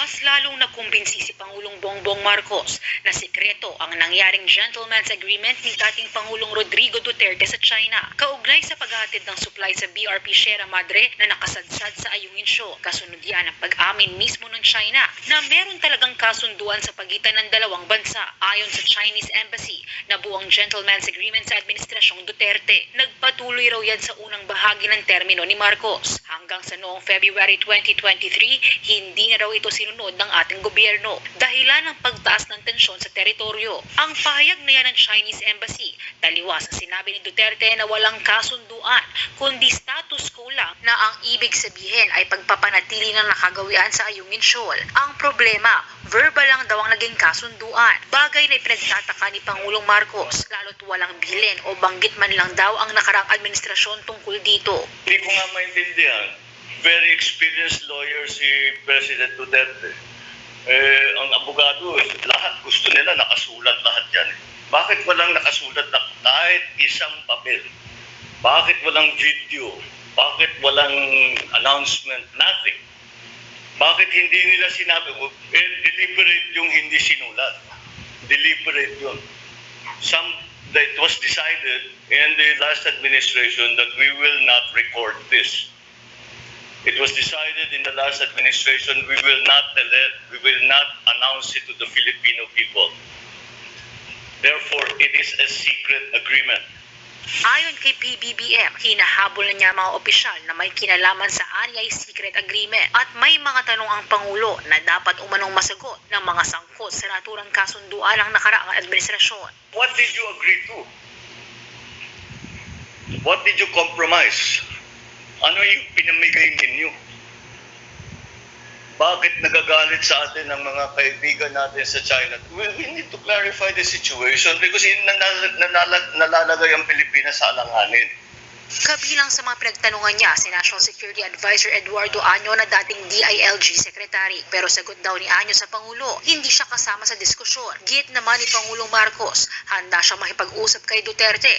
Mas lalong nakumbinsi si Pangulong Bongbong Marcos na sikreto ang nangyaring gentleman's agreement ni dating Pangulong Rodrigo Duterte sa China kaugnay sa paghatid ng supply sa BRP Sierra Madre na nakasadsad sa Ayungin Shoal. Kasunod yan ang pag-amin mismo ng China na meron talagang kasunduan sa pagitan ng dalawang bansa. Ayon sa Chinese Embassy, nabuo ang gentleman's agreement sa Administrasyong Duterte. Nagpatuloy raw yan sa unang bahagi ng termino ni Marcos. Hanggang sa noong February 2023, hindi na raw ito sinunod ng ating gobyerno dahilan ng pagtaas ng tensyon sa teritoryo. Ang pahayag na yan ng Chinese Embassy, taliwas sa sinabi ni Duterte na walang kasunduan kundi status quo lang na ang ibig sabihin ay pagpapanatili ng nakagawian sa Ayungin Shoal. Ang problema, verbal lang daw ang naging kasunduan, bagay na ipinagtataka ni Pangulong Marcos lalo't walang bilin o banggit man lang daw ang nakaraang administrasyon tungkol dito. Hindi ko nga maintindihan. Very experienced lawyer si President Duterte. Ang abogado, lahat gusto nila nakasulat lahat yan. Bakit walang nakasulat na kahit isang papel? Bakit walang video? Bakit walang announcement? Nothing. Bakit hindi nila sinabi? Deliberate yung hindi sinulat. Deliberate yun. It was decided in the last administration that we will not record this. It was decided in the last administration we will not announce it to the Filipino people. Therefore, it is a secret agreement. Ayon kay PBBM, hinahabol na niya mga opisyal na may kinalaman sa anyay secret agreement at may mga tanong ang Pangulo na dapat umanong masagot ng mga sangkot sa naturang kasunduan ng nakaraang administrasyon. What did you agree to? What did you compromise? Ano yung pinamigay ninyo? Bakit nagagalit sa atin ang mga kaibigan natin sa China? We need to clarify the situation because nalalagay ang Pilipinas sa alanganin. Kabilang sa mga pinagtanungan niya si National Security Advisor Eduardo Año na dating DILG Secretary. Pero sagot daw ni Año sa Pangulo, hindi siya kasama sa diskusyon. Git naman ni Pangulong Marcos, handa siyang makipag-usap kay Duterte